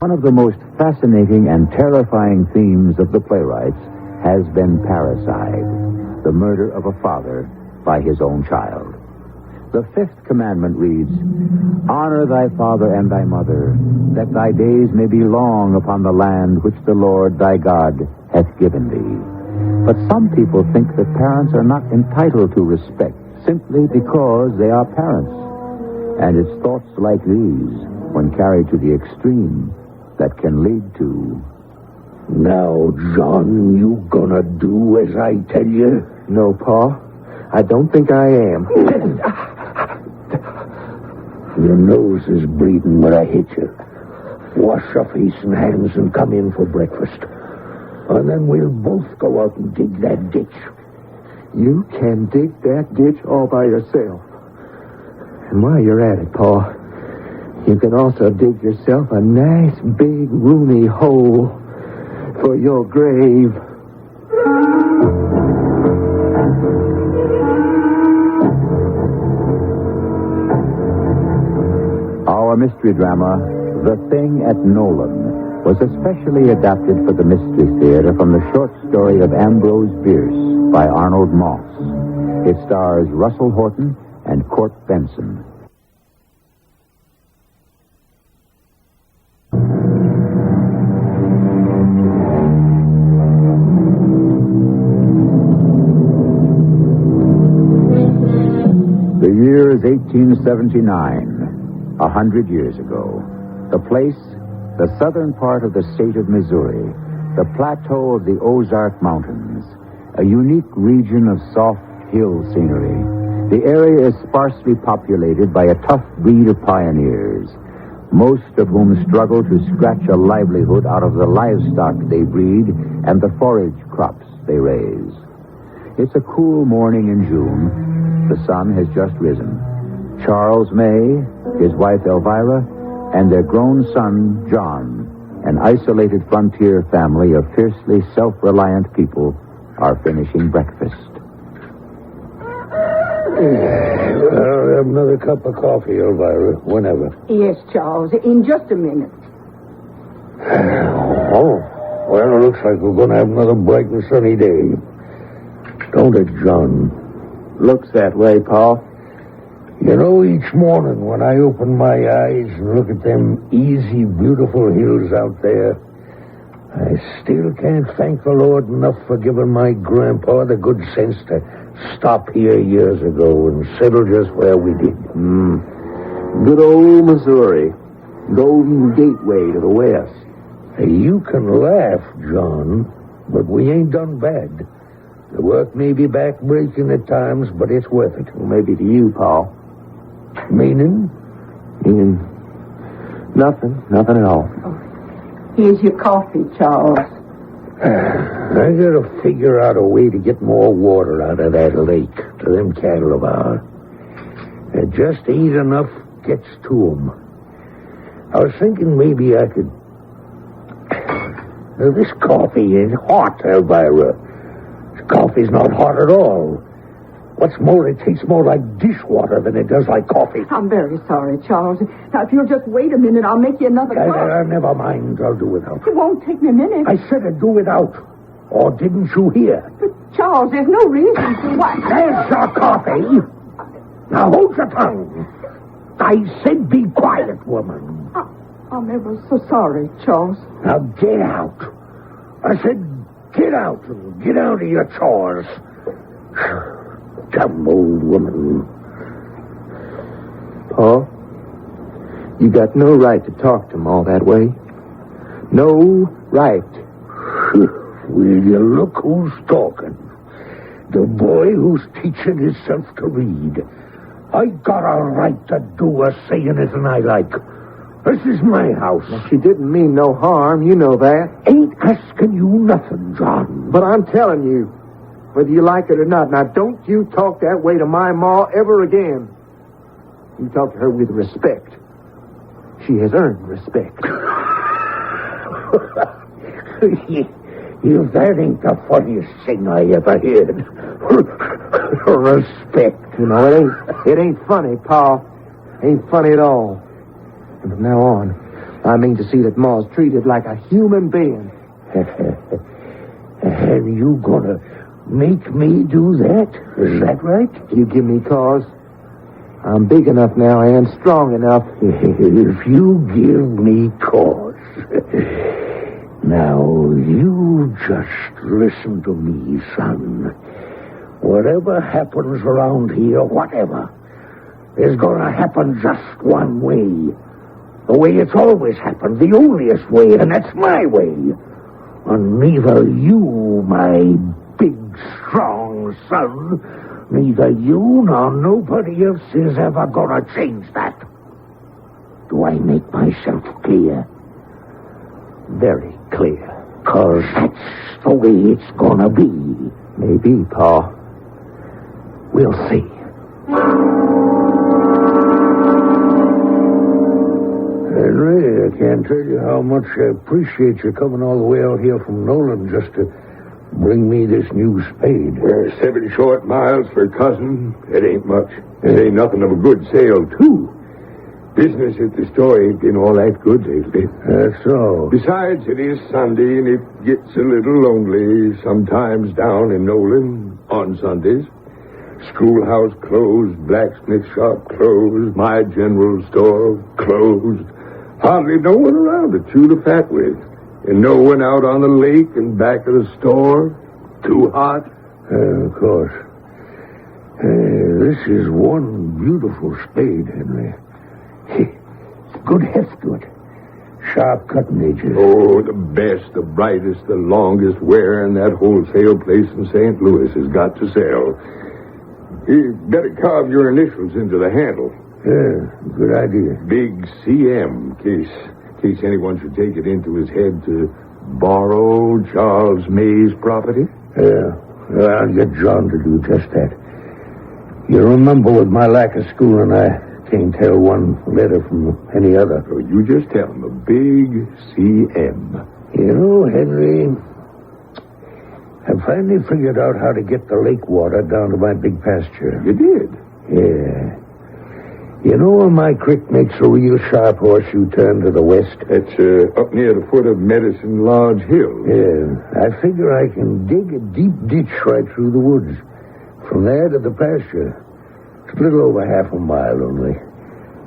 One of the most fascinating and terrifying themes of the playwrights has been parricide, the murder of a father by his own child. The fifth commandment reads, "Honor thy father and thy mother, that thy days may be long upon the land which the Lord thy God hath given thee." But some people think that parents are not entitled to respect simply because they are parents. And it's thoughts like these, when carried to the extreme, that can lead to... Now, John, you gonna do as I tell you? No, Pa. I don't think I am. Your nose is bleeding where I hit you. Wash your face and hands and come in for breakfast. And then we'll both go out and dig that ditch. You can dig that ditch all by yourself. And while you're at it, Pa, you can also dig yourself a nice big roomy hole for your grave. Our mystery drama, The Thing at Nolan, was especially adapted for the Mystery Theater from the short story of Ambrose Bierce by Arnold Moss. It stars Russell Horton and Court Benson. The year is 1879, 100 years ago. The place, the southern part of the state of Missouri, the plateau of the Ozark Mountains, a unique region of soft hill scenery. The area is sparsely populated by a tough breed of pioneers, most of whom struggle to scratch a livelihood out of the livestock they breed and the forage crops they raise. It's a cool morning in June. The sun has just risen. Charles May, his wife Elvira, and their grown son, John, an isolated frontier family of fiercely self-reliant people, are finishing breakfast. I'll have another cup of coffee, Elvira, whenever. Yes, Charles, in just a minute. Oh, well, it looks like we're going to have another bright and sunny day. Don't it, John? Looks that way, Pa. You know, each morning when I open my eyes and look at them easy, beautiful hills out there, I still can't thank the Lord enough for giving my grandpa the good sense to stop here years ago and settle just where we did. Good old Missouri. Golden gateway to the west. Hey, you can laugh, John, but we ain't done bad. The work may be back-breaking at times, but it's worth it. Well, maybe to you, Pa. Meaning? Nothing at all. Oh, here's your coffee, Charles. I gotta figure out a way to get more water out of that lake to them cattle of ours. There just ain't enough gets to them. I was thinking maybe I could... Now, this coffee is hot, Elvira. This coffee's not hot at all. What's more, it tastes more like dishwater than it does like coffee. I'm very sorry, Charles. Now, if you'll just wait a minute, I'll make you another cup. Never mind. I'll do without. It won't take me a minute. I said I'd do without. Or didn't you hear? But, Charles, there's no reason to why... There's your coffee. Now, hold your tongue. I said be quiet, woman. I'm ever so sorry, Charles. Now, get out. I said get out and get out of your chores. Dumb old woman. Pa, you got no right to talk to him all that way. No right. Will you look who's talking? The boy who's teaching himself to read. I got a right to do or say anything I like. This is my house. Now, she didn't mean no harm, you know that. Ain't asking you nothing, John. But I'm telling you, whether you like it or not, now don't you talk that way to my ma ever again. You talk to her with respect. She has earned respect. If that ain't the funniest thing I ever heard. Respect. You know, it ain't funny, Pa. Ain't funny at all. And from now on, I mean to see that Ma's treated like a human being. And you gonna make me do that? Is that right? You give me cause. I'm big enough now and strong enough. If you give me cause. Now, you just listen to me, son. Whatever happens around here, whatever, is gonna happen just one way. The way it's always happened, the onlyest way, and that's my way. And neither you, my big, strong son, neither you nor nobody else is ever gonna change that. Do I make myself clear? Very clear. 'Cause that's the way it's gonna be. Maybe, Pa. We'll see. Henry, I can't tell you how much I appreciate you coming all the way out here from Nolan just to bring me this new spade. 7 short miles for a cousin. It ain't much. It ain't nothing of a good sale, too. Business at the store ain't been all that good lately. That's all. Besides, it is Sunday, and it gets a little lonely sometimes down in Nolan on Sundays. Schoolhouse closed, blacksmith shop closed, my general store closed. Hardly no one around to chew the fat with. And no one out on the lake and back of the store. Too hot. Of course. This is one beautiful spade, Henry. Good heft to it. Sharp cutting edges. Oh, the best, the brightest, the longest wearing that wholesale place in St. Louis has got to sell. You better carve your initials into the handle. Yeah, good idea. Big CM, in case anyone should take it into his head to borrow Charles May's property. Yeah, I'll get John to do just that. You remember with my lack of schooling, I can't tell one letter from any other. So you just tell him, a big CM. You know, Henry, I finally figured out how to get the lake water down to my big pasture. You did? Yeah. You know where my creek makes a real sharp horseshoe turn to the west? It's up near the foot of Medicine Lodge Hill. Yeah. I figure I can dig a deep ditch right through the woods. From there to the pasture. It's a little over half a mile only.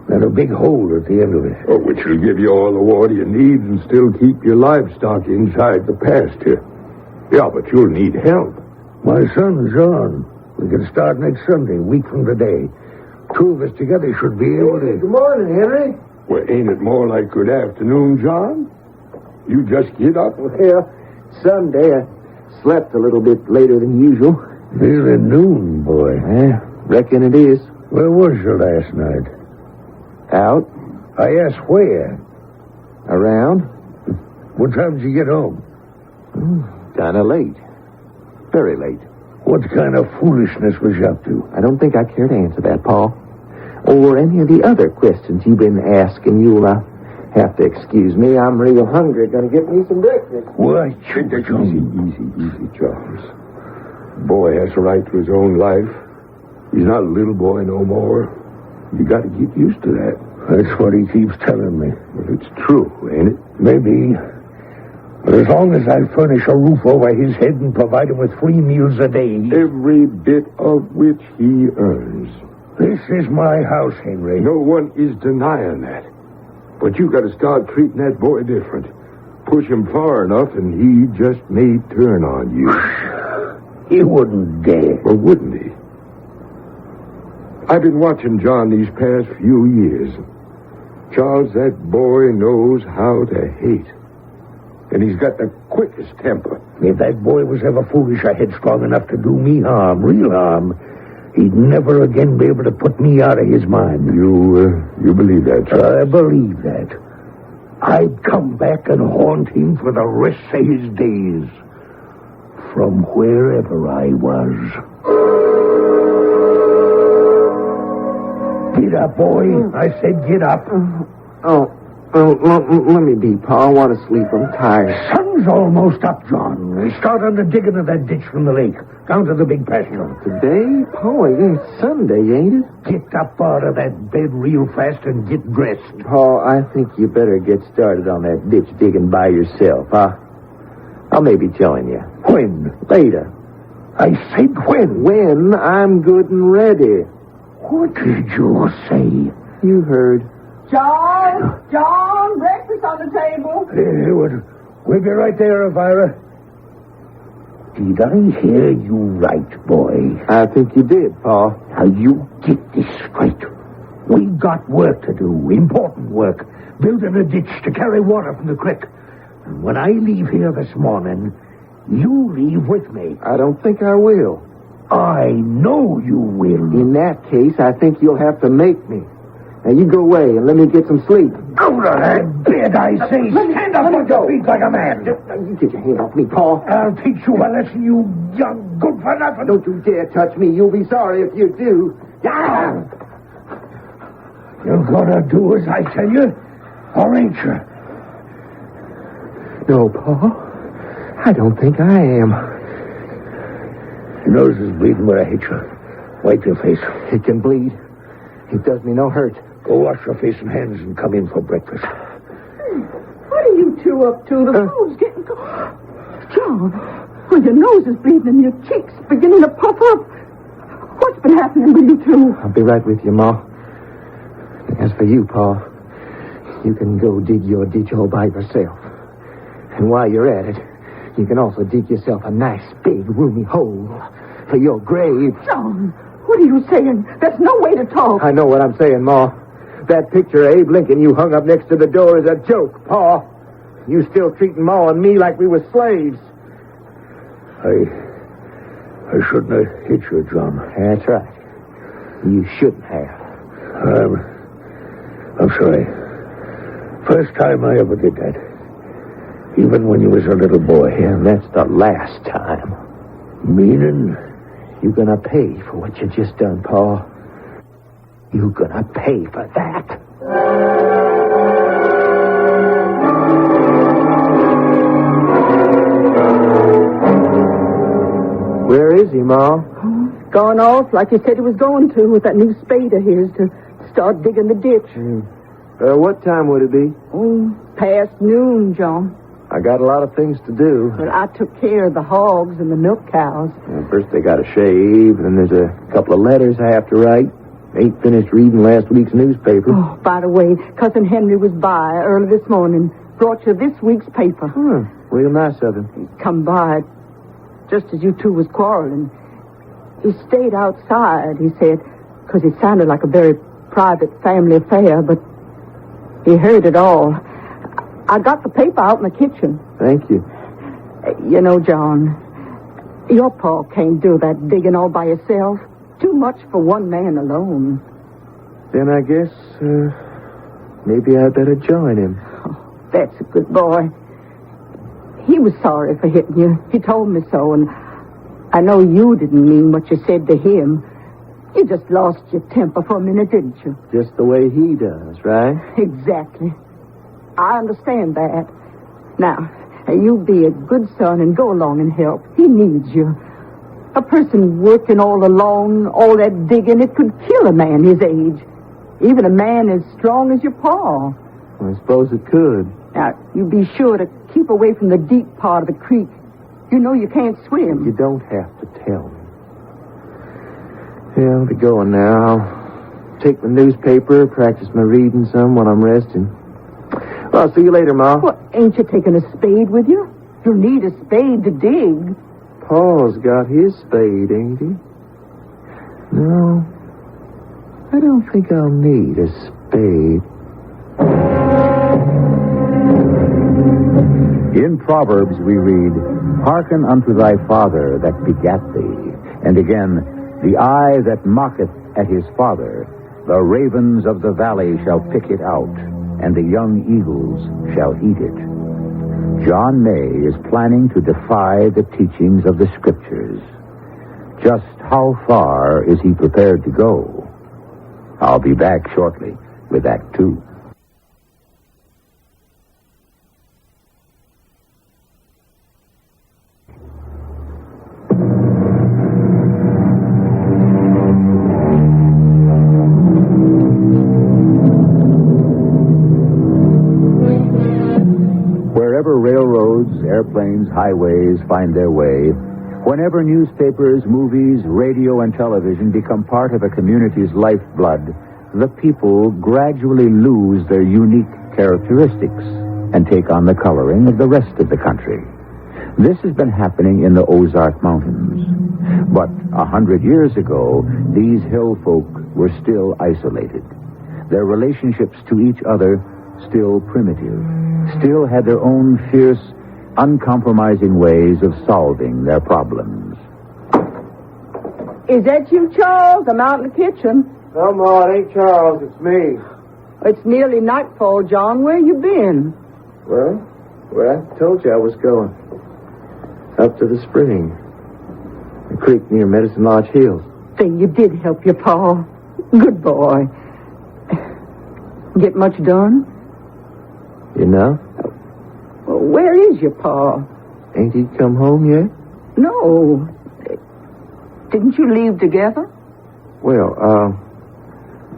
And a big hole at the end of it. Oh, which will give you all the water you need and still keep your livestock inside the pasture. Yeah, but you'll need help. My son, John. We can start next Sunday, a week from today. 2 of us together should be able to... Good morning, Henry. Well, ain't it more like good afternoon, John? You just get up? Well, Sunday I slept a little bit later than usual. Nearly noon, boy. Reckon it is. Where was you last night? Out. I asked where. Around. What time did you get home? Kind of late. Very late. What kind of foolishness was you up to? I don't think I care to answer that, Paul. Or any of the other questions you've been asking. You'll have to excuse me. I'm real hungry. Gonna get me some breakfast. What? Easy, Charles. Boy has a right to his own life. He's not a little boy no more. You got to get used to that. That's what he keeps telling me. Well, it's true, ain't it? Maybe. But as long as I furnish a roof over his head and provide him with 3 meals a day... Every bit of which he earns. This is my house, Henry. No one is denying that. But you got to start treating that boy different. Push him far enough and he just may turn on you. He wouldn't dare. Or wouldn't he? I've been watching John these past few years. Charles, that boy knows how to hate. And he's got the quickest temper. If that boy was ever foolish or headstrong enough to do me harm, real harm, he'd never again be able to put me out of his mind. You believe that, Charles? I believe that. I'd come back and haunt him for the rest of his days. From wherever I was. Get up, boy. I said get up. Let me be, Pa. I want to sleep. I'm tired. Son sun's almost up, John. We start on the digging of that ditch from the lake, down to the big pasture. Today? Pa, it's Sunday, ain't it? Get up out of that bed real fast and get dressed. Pa, I think you better get started on that ditch digging by yourself, huh? I'll maybe join you. When? Later. I said when. When I'm good and ready. What did you say? You heard. John, breakfast on the table. We'll be right there, Elvira. Did I hear you right, boy? I think you did, Pa. Now, you get this straight. We got work to do, important work. Building a ditch to carry water from the creek. And when I leave here this morning, you leave with me. I don't think I will. I know you will. In that case, I think you'll have to make me. Now, you go away and let me get some sleep. Out of that bed, I say. Stand up on your feet like a man. You get your hand off me, Pa. I'll teach you a lesson, you young good-for-nothing. Don't you dare touch me. You'll be sorry if you do. Yeah. You're gonna do as I tell you, or ain't you? No, Pa. I don't think I am. Your nose is bleeding where I hit you. Wipe your face. It can bleed. It does me no hurt. Go wash your face and hands and come in for breakfast. What are you two up to? The food's getting cold. John, well, your nose is bleeding and your cheeks beginning to puff up. What's been happening with you two? I'll be right with you, Ma. As for you, Pa, you can go dig your ditch all by yourself. And while you're at it, you can also dig yourself a nice, big, roomy hole for your grave. John, what are you saying? There's no way to talk. I know what I'm saying, Ma. That picture of Abe Lincoln you hung up next to the door is a joke, Pa. You still treating Ma and me like we were slaves. I shouldn't have hit you, John. That's right. You shouldn't have. I'm sorry. First time I ever did that. Even when you was a little boy. Yeah, and that's the last time. Meaning? You're gonna pay for what you just done, Pa. You're gonna pay for that. Where is he, Ma? Gone off like he said he was going to with that new spade of his to start digging the ditch. What time would it be? Oh, past noon, John. I got a lot of things to do. But I took care of the hogs and the milk cows. First they got to shave, and there's a couple of letters I have to write. Ain't finished reading last week's newspaper. Oh, by the way, Cousin Henry was by early this morning. Brought you this week's paper. Real nice of him. He'd come by just as you two was quarreling. He stayed outside, he said, because it sounded like a very private family affair, but he heard it all. I got the paper out in the kitchen. Thank you. You know, John, your pa can't do that digging all by yourself. Too much for one man alone. Then I guess, maybe I better join him. Oh, that's a good boy. He was sorry for hitting you. He told me so, and I know you didn't mean what you said to him. You just lost your temper for a minute, didn't you? Just the way he does, right? Exactly. I understand that. Now, you be a good son and go along and help. He needs you. A person working all alone, all that digging, it could kill a man his age. Even a man as strong as your pa. I suppose it could. Now, you be sure to keep away from the deep part of the creek. You know you can't swim. You don't have to tell me. Yeah, I'll be going now. I'll take the newspaper, practice my reading some when I'm resting. Well, I'll see you later, Ma. Well, ain't you taking a spade with you? You'll need a spade to dig. Paul's got his spade, ain't he? No, I don't think I'll need a spade. In Proverbs we read, "Hearken unto thy father that begat thee," and again, "The eye that mocketh at his father, the ravens of the valley shall pick it out, and the young eagles shall eat it." John May is planning to defy the teachings of the Scriptures. Just how far is he prepared to go? I'll be back shortly with Act 2. Wherever railroads, airplanes, highways find their way, whenever newspapers, movies, radio, and television become part of a community's lifeblood, the people gradually lose their unique characteristics and take on the coloring of the rest of the country. This has been happening in the Ozark Mountains. But 100 years ago, these hill folk were still isolated. Their relationships to each other still primitive, still had their own fierce, uncompromising ways of solving their problems. Is that you, Charles? I'm out in the kitchen. No, Ma, it ain't Charles. It's me. It's nearly nightfall, John. Where you been? Well, I told you I was going. Up to the spring. The creek near Medicine Lodge Hills. Then you did help your pa. Good boy. Get much done? You know? Well, where is your pa? Ain't he come home yet? No. Didn't you leave together? Well,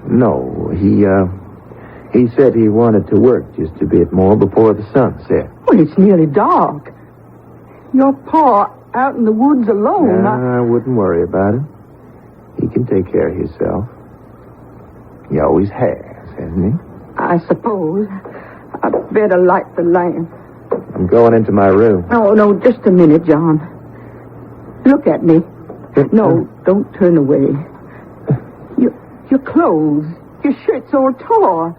no. He said he wanted to work just a bit more before the sun set. Well, it's nearly dark. Your pa out in the woods alone. I wouldn't worry about him. He can take care of himself. He always has, hasn't he? I suppose. I'd better light the lamp. I'm going into my room. No, just a minute, John. Look at me. No, don't turn away. Your clothes, your shirt's all torn.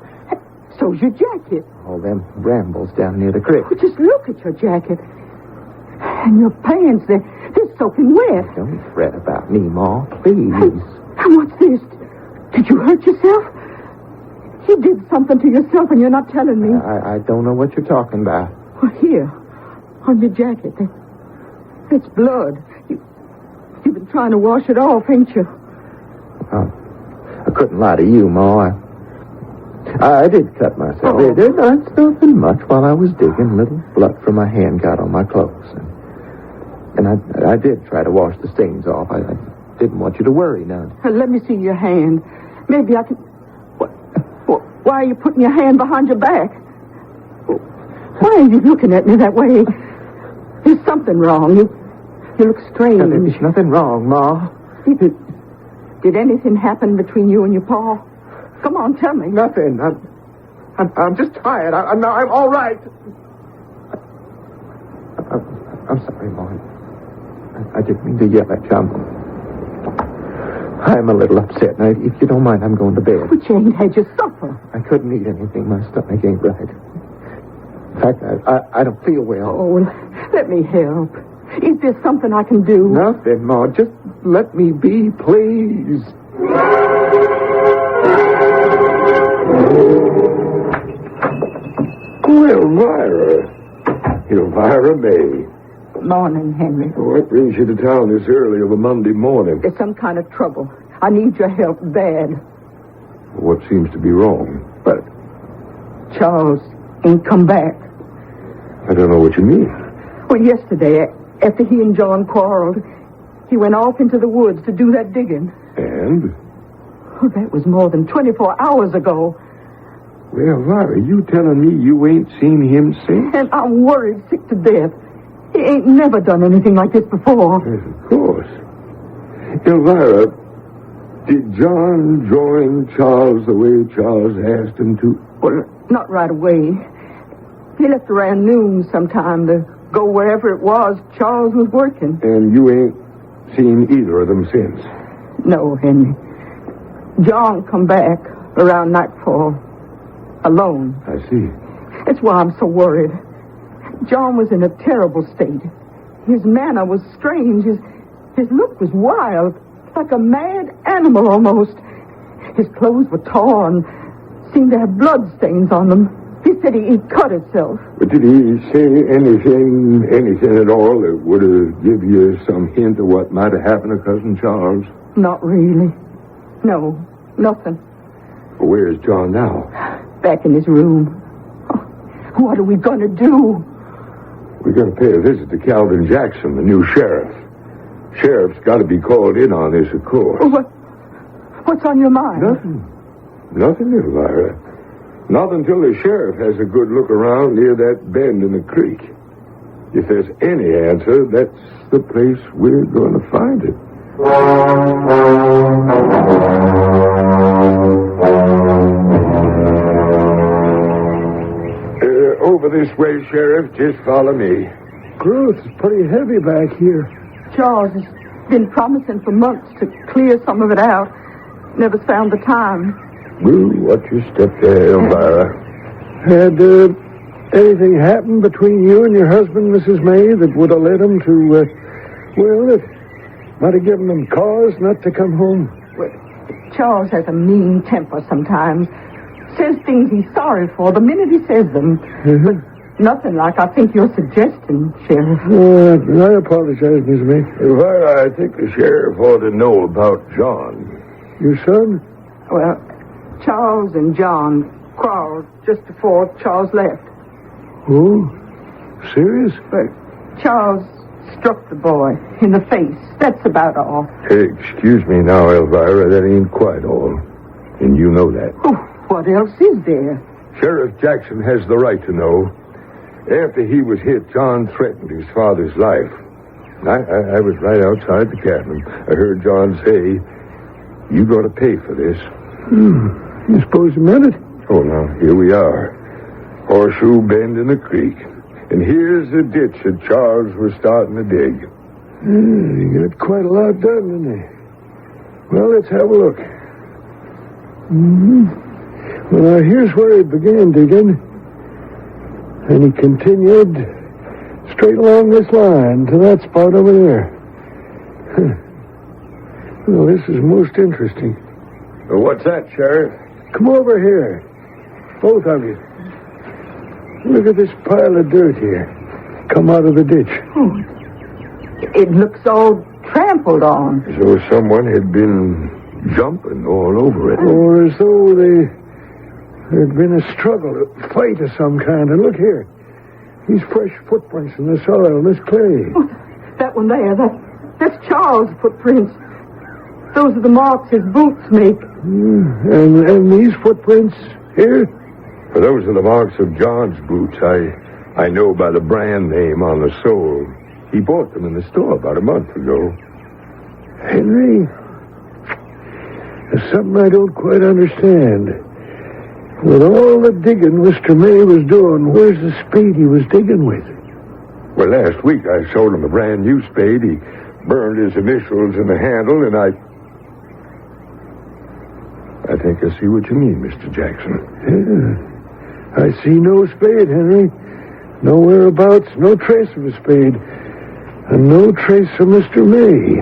So's your jacket. All them brambles down near the creek. Oh, just look at your jacket. And your pants, they're soaking wet. Don't fret about me, Ma, please. And what's this? Did you hurt yourself? You did something to yourself and you're not telling me. I don't know what you're talking about. Well, here, on your jacket, it's blood. You've been trying to wash it off, ain't you? I couldn't lie to you, Ma. I did cut myself. Oh. There's nothing much while I was digging. Little blood from my hand got on my clothes. And I did try to wash the stains off. I didn't want you to worry none. Let me see your hand. Maybe I can... Why are you putting your hand behind your back? Why are you looking at me that way? There's something wrong. You look strange. There's nothing wrong, Ma. Did anything happen between you and your pa? Come on, tell me. Nothing. I'm just tired. I'm all right. I'm sorry, Ma. I didn't mean to yell at you. I'm a little upset. Now, if you don't mind, I'm going to bed. But you ain't had your supper. I couldn't eat anything. My stomach ain't right. In fact, I don't feel well. Oh, let me help. Is there something I can do? Nothing, Ma. Just let me be, please. Oh, Elvira May. Morning, Henry. What brings you to town this early of a Monday morning? There's some kind of trouble. I need your help bad. What seems to be wrong? But Charles ain't come back. I don't know what you mean. Well, yesterday, after he and John quarreled, he went off into the woods to do that digging. And? Oh, that was more than 24 hours ago. Well, Elvira, you telling me you ain't seen him since? And I'm worried sick to death. He ain't never done anything like this before. Yes, of course. Elvira, did John join Charles the way Charles asked him to? Well, not right away. He left around noon sometime to go wherever it was Charles was working. And you ain't seen either of them since? No, Henry. John come back around nightfall. Alone. I see. That's why I'm so worried. John was in a terrible state. His manner was strange. His look was wild, like a mad animal almost. His clothes were torn, seemed to have blood stains on them. He said he cut himself. But did he say anything at all that would have give you some hint of what might have happened to Cousin Charles? Not really. No, nothing. Where's John now? Back in his room. Oh, what are we going to do? We're going to pay a visit to Calvin Jackson, the new sheriff. Sheriff's got to be called in on this, of course. What's on your mind? Nothing, Elvira. Not until the sheriff has a good look around near that bend in the creek. If there's any answer, that's the place we're going to find it. Over this way, Sheriff. Just follow me. Growth is pretty heavy back here. Charles has been promising for months to clear some of it out. Never found the time. Well, watch your step there, Elvira. Had anything happened between you and your husband, Mrs. May, that would have led him to, it might have given him cause not to come home? Well, Charles has a mean temper sometimes. Says things he's sorry for the minute he says them. Mm-hmm. But nothing like I think you're suggesting, Sheriff. I apologize, Miss May. Elvira, I think the sheriff ought to know about John. Your son? Well, Charles and John quarreled just before Charles left. Oh, serious? But Charles struck the boy in the face. That's about all. Hey, excuse me now, Elvira. That ain't quite all. And you know that. Oh, what else is there? Sheriff Jackson has the right to know. After he was hit, John threatened his father's life. I was right outside the cabin. I heard John say, "You got to pay for this." You suppose you meant it? Oh, now, here we are. Horseshoe Bend in the creek. And here's the ditch that Charles was starting to dig. You got quite a lot done, didn't you? Well, let's have a look. Well, now, here's where he began digging. And he continued straight along this line to that spot over there. Well, this is most interesting. Well, what's that, Sheriff? Come over here. Both of you. Look at this pile of dirt here. Come out of the ditch. Oh, it looks all trampled on. As though someone had been jumping all over it. Or as though there'd been a struggle, a fight of some kind. And look here. These fresh footprints in the soil, this clay. Oh, that one there, that's Charles' footprints. Those are the marks his boots make. And these footprints here? For those are the marks of John's boots. I know by the brand name on the sole. He bought them in the store about a month ago. Henry, there's something I don't quite understand. With all the digging Mr. May was doing, where's the spade he was digging with? Well, last week I sold him a brand new spade. He burned his initials in the handle, and I think I see what you mean, Mr. Jackson. Yeah. I see no spade, Henry. No whereabouts, no trace of a spade. And no trace of Mr. May.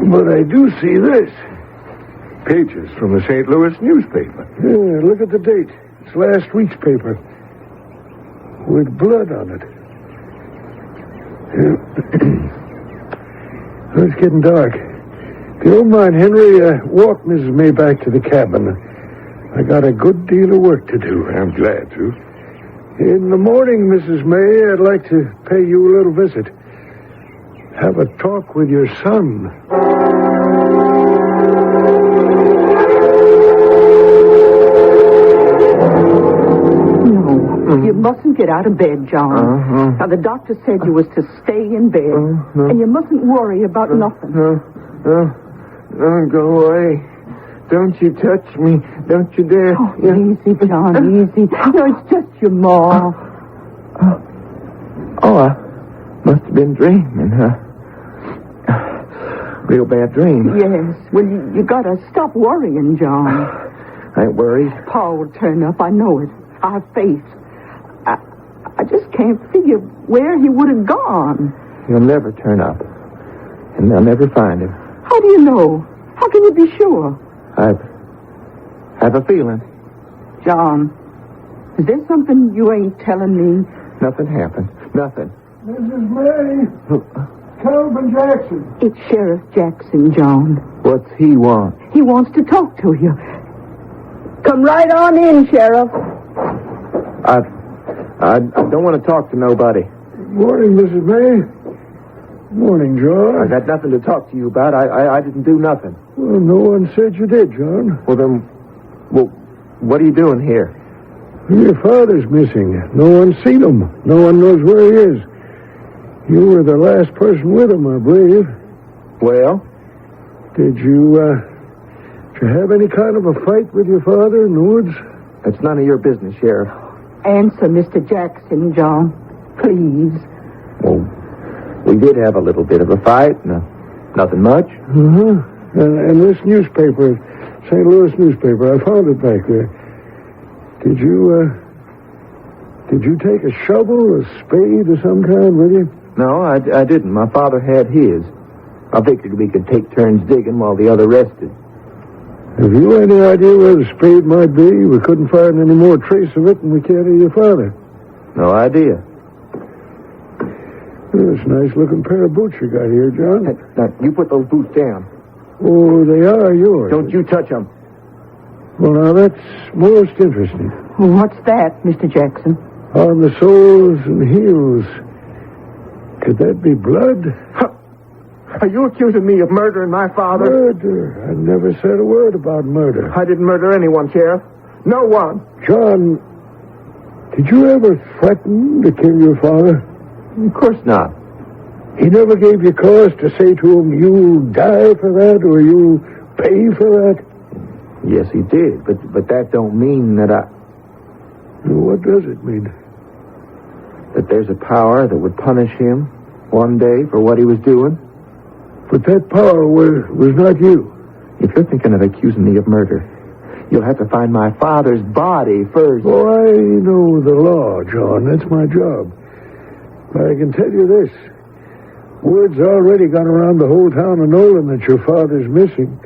But I do see this. Pages from the St. Louis newspaper. Yeah, look at the date. It's last week's paper. With blood on it. Well, it's getting dark. If you don't mind, Henry, walk Mrs. May back to the cabin. I got a good deal of work to do. I'm glad to. In the morning, Mrs. May, I'd like to pay you a little visit. Have a talk with your son. You mustn't get out of bed, John. Now, the doctor said you was to stay in bed. And you mustn't worry about nothing. Don't go away. Don't you touch me. Don't you dare. Oh, easy, John, easy. No, it's just your ma. I must have been dreaming, huh? Real bad dream. Yes. Well, you gotta stop worrying, John. I ain't worried. Paul will turn up. I know it. I have faith. I just can't figure where he would have gone. He'll never turn up. And they'll never find him. How do you know? How can you be sure? I have a feeling. John, is there something you ain't telling me? Nothing happened. Nothing. Mrs. May. Calvin Jackson. It's Sheriff Jackson, John. What's he want? He wants to talk to you. Come right on in, Sheriff. I don't want to talk to nobody. Morning, Mrs. May. Morning, John. I got nothing to talk to you about. I didn't do nothing. Well, no one said you did, John. Well, then, What are you doing here? Your father's missing. No one's seen him. No one knows where he is. You were the last person with him, I believe. Well? Did you have any kind of a fight with your father in the woods? That's none of your business, Sheriff. Answer, Mr. Jackson, John. Please. Well, we did have a little bit of a fight. No, nothing much. Uh-huh. And this newspaper, St. Louis newspaper, I found it back there. Did you take a shovel, a spade of some kind with you? No, I didn't. My father had his. I figured we could take turns digging while the other rested. Have you any idea where the spade might be? We couldn't find any more trace of it than we can of your father. No idea. That's a nice-looking pair of boots you got here, John. Now, you put those boots down. Oh, they are yours. Don't you touch them. Well, now, that's most interesting. What's that, Mr. Jackson? On the soles and heels. Could that be blood? Are you accusing me of murdering my father? Murder? I never said a word about murder. I didn't murder anyone, Sheriff. No one. John, did you ever threaten to kill your father? Of course not. He never gave you cause to say to him, you'll die for that or you'll pay for that? Yes, he did, but that don't mean that What does it mean? that there's a power that would punish him one day for what he was doing. But that power was not you. If you're thinking of accusing me of murder, you'll have to find my father's body first. Oh, I know the law, John. That's my job. But I can tell you this. Word's already gone around the whole town of Nolan that your father's missing.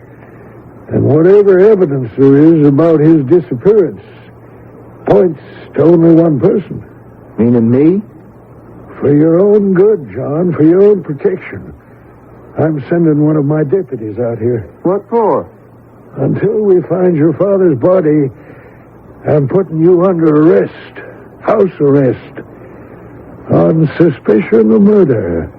And whatever evidence there is about his disappearance points to only one person. Meaning me? For your own good, John, for your own protection. I'm sending one of my deputies out here. What for? Until we find your father's body, I'm putting you under arrest, house arrest, on suspicion of murder.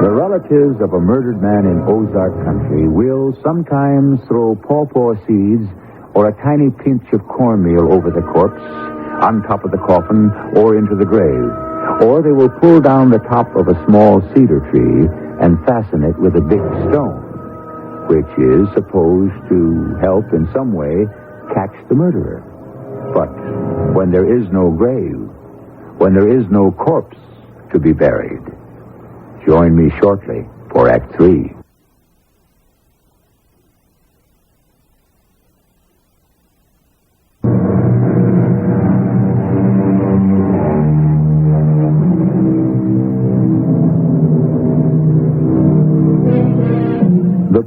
The relatives of a murdered man in Ozark country will sometimes throw pawpaw seeds or a tiny pinch of cornmeal over the corpse, on top of the coffin, or into the grave. Or they will pull down the top of a small cedar tree and fasten it with a big stone, which is supposed to help in some way catch the murderer. But when there is no grave, when there is no corpse to be buried, join me shortly for Act 3.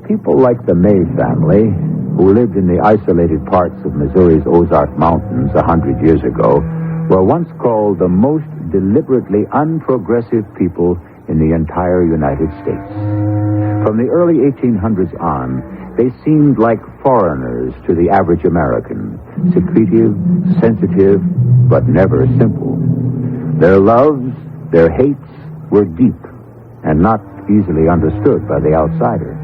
People like the May family, who lived in the isolated parts of Missouri's Ozark Mountains 100 years ago, were once called the most deliberately unprogressive people in the entire United States. From the early 1800s on, they seemed like foreigners to the average American, secretive, sensitive, but never simple. Their loves, their hates were deep and not easily understood by the outsider.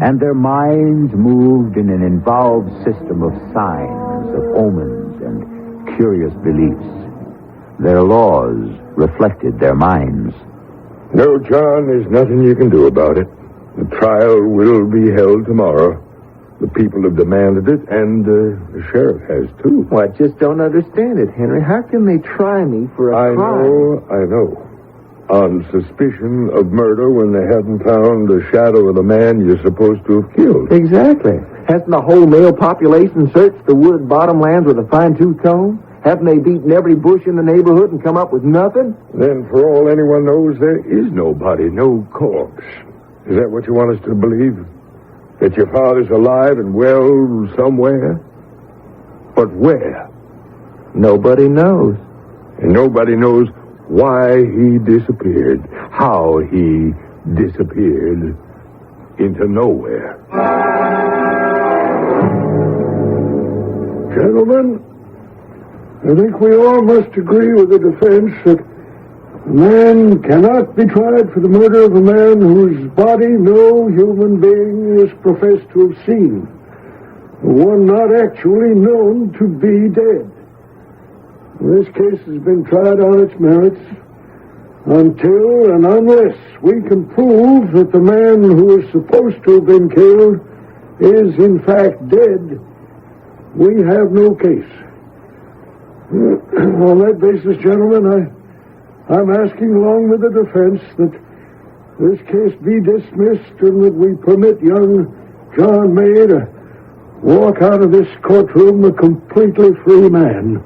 And their minds moved in an involved system of signs, of omens, and curious beliefs. Their laws reflected their minds. No, John, there's nothing you can do about it. The trial will be held tomorrow. The people have demanded it, and the sheriff has, too. Well, I just don't understand it, Henry. How can they try me for a crime? I know. On suspicion of murder when they haven't found the shadow of the man you're supposed to have killed. Exactly. Hasn't the whole male population searched the wood bottomlands with a fine-tooth comb? Haven't they beaten every bush in the neighborhood and come up with nothing? Then, for all anyone knows, there is nobody, no corpse. Is that what you want us to believe? That your father's alive and well somewhere? But where? Nobody knows. And nobody knows why he disappeared, how he disappeared into nowhere. Gentlemen, I think we all must agree with the defense that A man cannot be tried for the murder of a man whose body no human being is professed to have seen. One not actually known to be dead. This case has been tried on its merits until and unless we can prove that the man who is supposed to have been killed is in fact dead. We have no case. On that basis, gentlemen, I'm asking along with the defense that this case be dismissed and that we permit young John May to walk out of this courtroom a completely free man.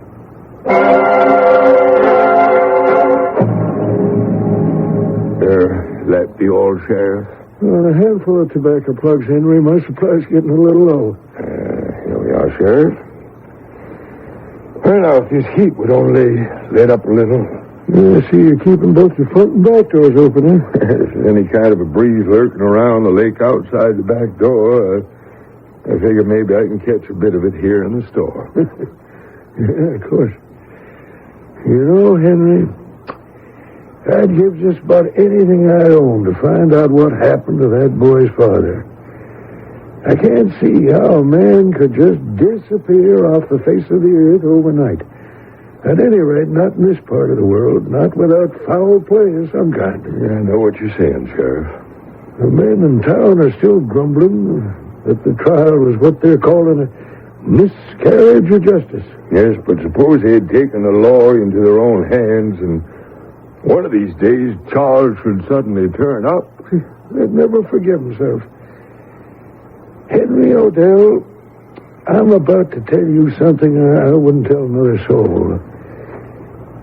That be all, Sheriff? A handful of tobacco plugs, Henry. My supply's getting a little low. Here we are, Sheriff. Well, now, if this heat would only let up a little. I see you're keeping both your front and back doors open, huh? If there's any kind of a breeze lurking around the lake outside the back door, I figure maybe I can catch a bit of it here in the store. Yeah, of course. You know, Henry, I'd give just about anything I own to find out what happened to that boy's father. I can't see how a man could just disappear off the face of the earth overnight. At any rate, not in this part of the world, not without foul play of some kind. Yeah, I know what you're saying, Sheriff. The men in town are still grumbling that the trial was what they're calling a miscarriage of justice. Yes, but suppose they had taken the law into their own hands and one of these days Charles should suddenly turn up. They'd never forgive himself. Henry Odell, I'm about to tell you something I wouldn't tell another soul.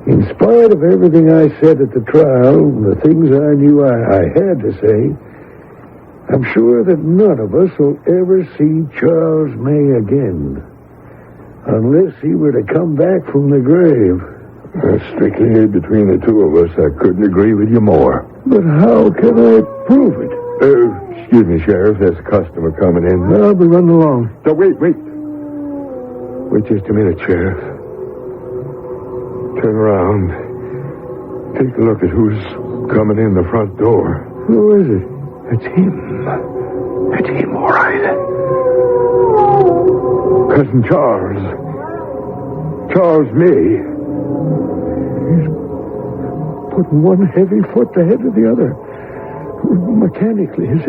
In spite of everything I said at the trial, and the things I knew I had to say, I'm sure that none of us will ever see Charles May again. Unless he were to come back from the grave. Strictly between the two of us, I couldn't agree with you more. But how can I prove it? Excuse me, Sheriff. There's a customer coming in. I'll be running along. No, wait. Wait just a minute, Sheriff. Turn around. Take a look at who's coming in the front door. Who is it? It's him. It's him, all right. Cousin Charles. Charles May. He's putting one heavy foot ahead of the other. Mechanically, as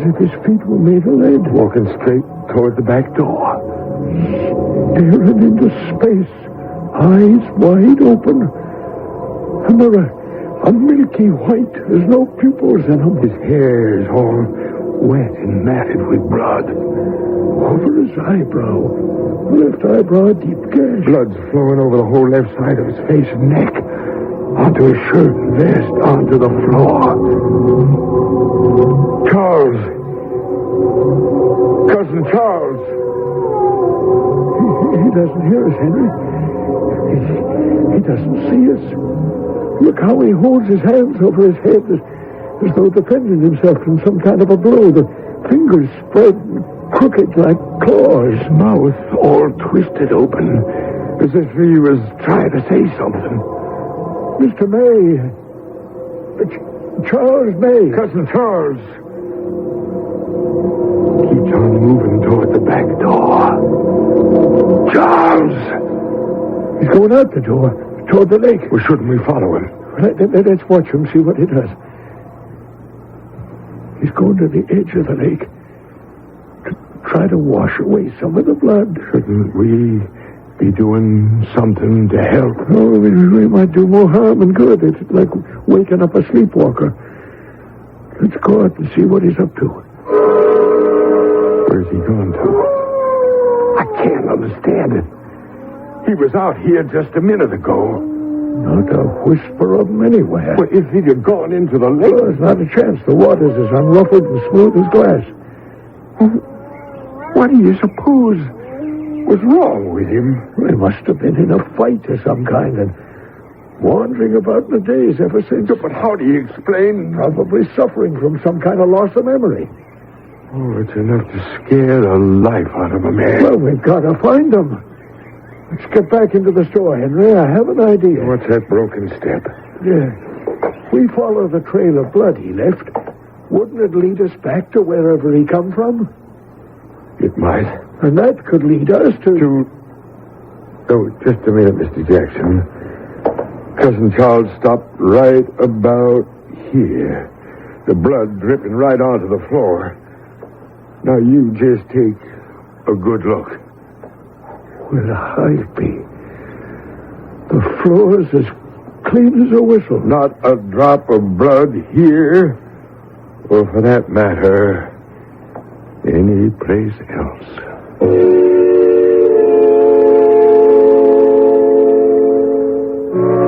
if his feet were made of lead. Walking straight toward the back door. Staring into space. Eyes wide open. And they're a milky white. There's no pupils in them. His hair is all wet and matted with blood. Over his eyebrow. Left eyebrow, a deep gash. Blood's flowing over the whole left side of his face and neck. Onto his shirt and vest, onto the floor. Charles. Cousin Charles. He doesn't hear us, Henry. He doesn't see us. Look how he holds his hands over his head as though defending himself from some kind of a blow. The fingers spread crooked like claws. His mouth all twisted open, as if he was trying to say something. Mr. May. Charles May. Cousin Charles. Keeps on moving toward the back door. Charles! He's going out the door, toward the lake. Well, shouldn't we follow him? Let's watch him, see what he does. He's going to the edge of the lake to try to wash away some of the blood. Shouldn't we be doing something to help? No, we might do more harm than good. It's like waking up a sleepwalker. Let's go out and see what he's up to. Where's he going to? I can't understand it. He was out here just a minute ago. Not a whisper of him anywhere. Well, if he'd have gone into the lake... Well, there's not a chance. The water's as unruffled and smooth as glass. What do you suppose was wrong with him? He must have been in a fight of some kind and wandering about in the days ever since. But how do you explain... Probably suffering from some kind of loss of memory. Oh, it's enough to scare the life out of a man. Well, we've got to find him. Let's get back into the store, Henry. I have an idea. What's that broken step? Yeah. We follow the trail of blood he left. Wouldn't it lead us back to wherever he come from? It might. And that could lead us to... Oh, just a minute, Mr. Jackson. Cousin Charles stopped right about here. The blood dripping right onto the floor. Now you just take a good look. Well, I'll be. The floor's as clean as a whistle. Not a drop of blood here, or for that matter, any place else.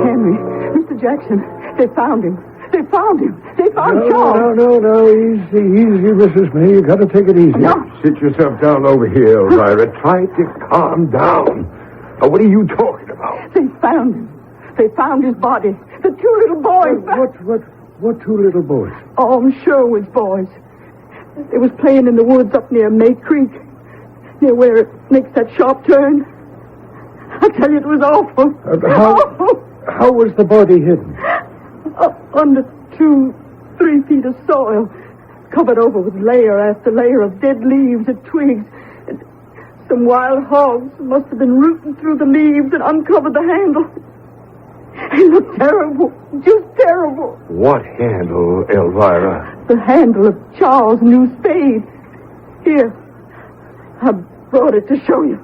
Henry, Mr. Jackson, they found him. They found him. They found Charles. No. Easy, Mrs. May. You gotta take it easy. No. Sit yourself down over here, Elvira. Try to calm down. What are you talking about? They found him. They found his body. The two little boys. What two little boys? Oh, Sherwood's boys. They was playing in the woods up near May Creek. Near where it makes that sharp turn. I tell you, it was awful. How was the body hidden? Under 2-3 feet of soil. Covered over with layer after layer of dead leaves and twigs. And some wild hogs must have been rooting through the leaves and uncovered the handle. He looked terrible. Just terrible. What handle, Elvira? The handle of Charles' new spade. Here. I brought it to show you.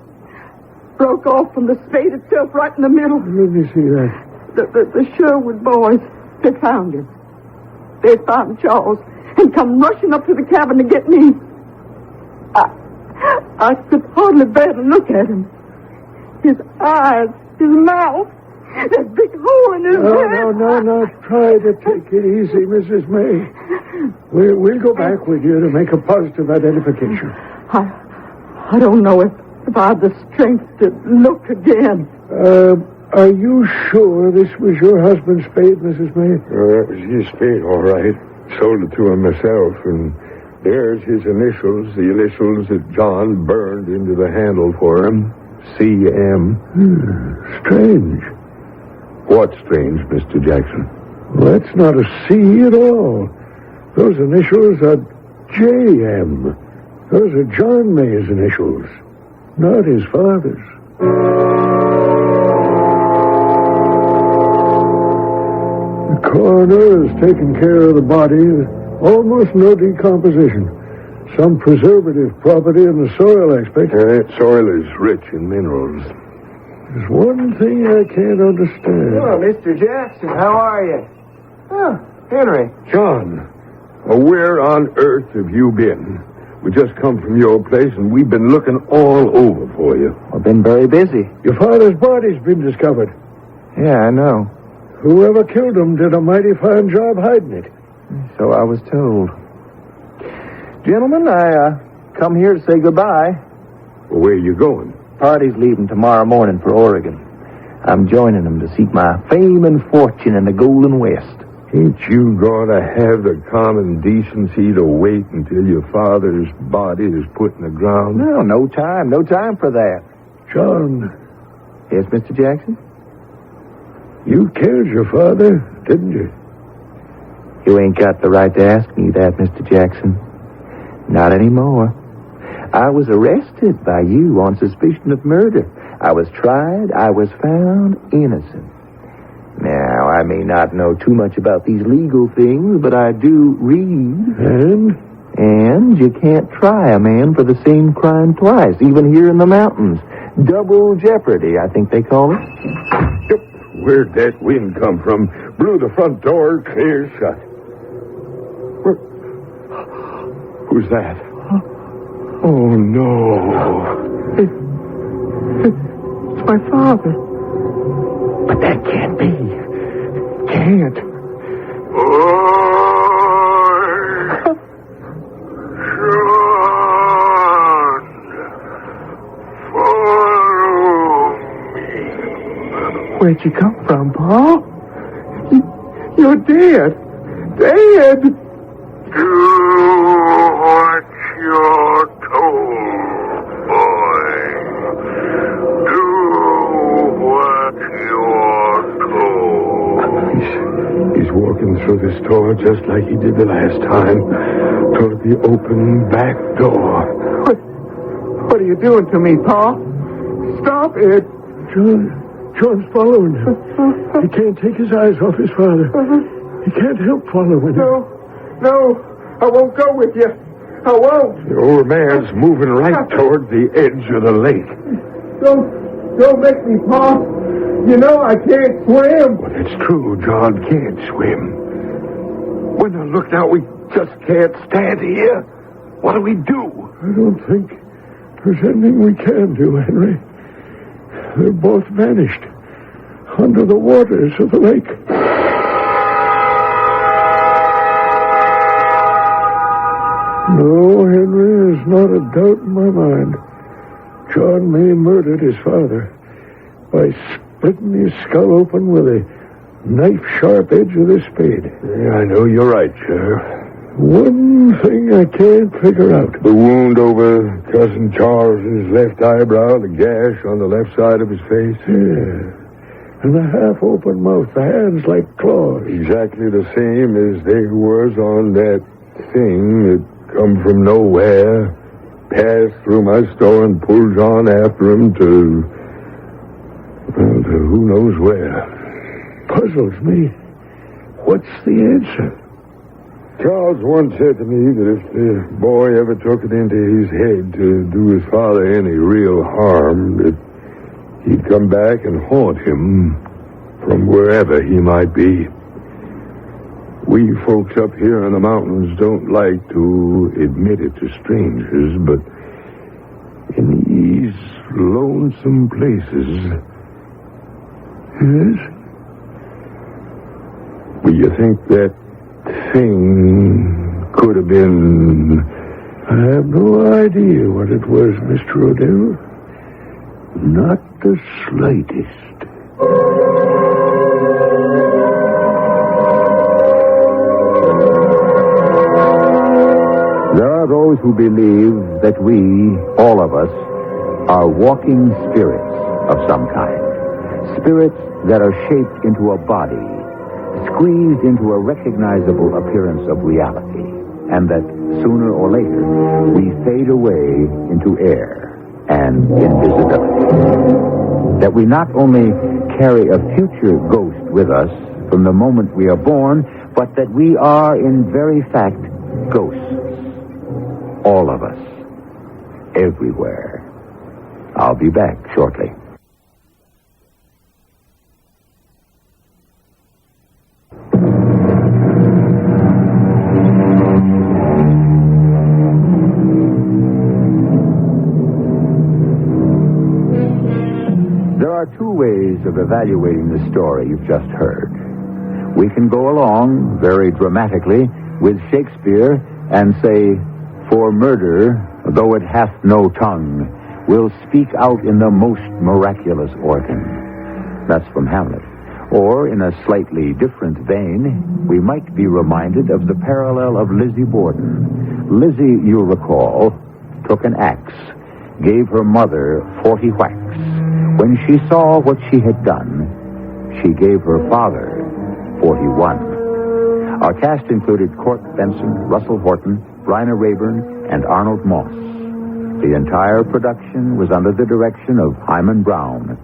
Broke off from the spade itself right in the middle. Let me see that. The Sherwood boys, they found him. They found Charles and come rushing up to the cabin to get me. I could hardly bear to look at him. His eyes, his mouth, that big hole in his head. No. Try to take it easy, Mrs. May. We'll go back with you to make a positive identification. I don't know if I have the strength to look again. Are you sure this was your husband's spade, Mrs. May? That was his spade, all right. Sold it to him myself, and there's his initials, the initials that John burned into the handle for him. C.M. Strange. What's strange, Mr. Jackson? Well, that's not a C at all. Those initials are J.M. Those are John May's initials, not his father's. The coroner has taken care of the body. Almost no decomposition. Some preservative property in the soil, I expect. That soil is rich in minerals. There's one thing I can't understand. Oh, Mr. Jackson, how are you? Oh, Henry. John, where on earth have you been? We just come from your place, and we've been looking all over for you. I've been very busy. Your father's body's been discovered. Yeah, I know. Whoever killed him did a mighty fine job hiding it. So I was told. Gentlemen, I come here to say goodbye. Well, where are you going? Party's leaving tomorrow morning for Oregon. I'm joining them to seek my fame and fortune in the Golden West. Ain't you going to have the common decency to wait until your father's body is put in the ground? No time for that. John. Yes, Mr. Jackson? You killed your father, didn't you? You ain't got the right to ask me that, Mr. Jackson. Not anymore. I was arrested by you on suspicion of murder. I was tried. I was found innocent. Now, I may not know too much about these legal things, but I do read. And you can't try a man for the same crime twice, even here in the mountains. Double jeopardy, I think they call it. Yep. Where'd that wind come from? Blew the front door clear shut. Who's that? Oh, no. It's my father. But that can't be. Can't. Where'd you come from, Paul? You're dead. Dead. Do what you're told, boy. Do what you're told. walking through this door just like he did the last time, toward the open back door. What are you doing to me, Pa? Stop it. John's following him. He can't take his eyes off his father. He can't help following him. No, I won't go with you. I won't. The old man's moving right toward the edge of the lake. Don't make me, Pa. You know I can't swim. Well, it's true, John can't swim. When I look now, we just can't stand here. What do we do? I don't think there's anything we can do, Henry. They're both vanished under the waters of the lake. No, Henry, there's not a doubt in my mind. John May murdered his father by splitting his skull open with a knife-sharp edge of this spade. Yeah, I know you're right, Sheriff. One thing I can't figure out. The wound over Cousin Charles's left eyebrow, the gash on the left side of his face. Yeah. And the half-open mouth, the hands like claws. Exactly the same as they was on that thing that come from nowhere, passed through my store and pulled John after him to who knows where. Puzzles me. What's the answer? Charles once said to me that if the boy ever took it into his head to do his father any real harm, that he'd come back and haunt him from wherever he might be. We folks up here in the mountains don't like to admit it to strangers, but in these lonesome places... Yes? Well, you think that thing could have been... I have no idea what it was, Mr. Odell. Not the slightest. There are those who believe that we, all of us, are walking spirits of some kind. Spirits that are shaped into a body, squeezed into a recognizable appearance of reality, and that sooner or later we fade away into air and invisibility. That we not only carry a future ghost with us from the moment we are born, but that we are in very fact ghosts. All of us. Everywhere. I'll be back shortly. There are two ways of evaluating the story you've just heard. We can go along very dramatically with Shakespeare and say, "For murder, though it hath no tongue, will speak out in the most miraculous organ." That's from Hamlet. Or, in a slightly different vein, we might be reminded of the parallel of Lizzie Borden. Lizzie, you'll recall, took an axe, gave her mother 40 whacks. When she saw what she had done, she gave her father 41. Our cast included Benson, Russell Horton, Bryna Raeburn, and Arnold Moss. The entire production was under the direction of Hyman Brown.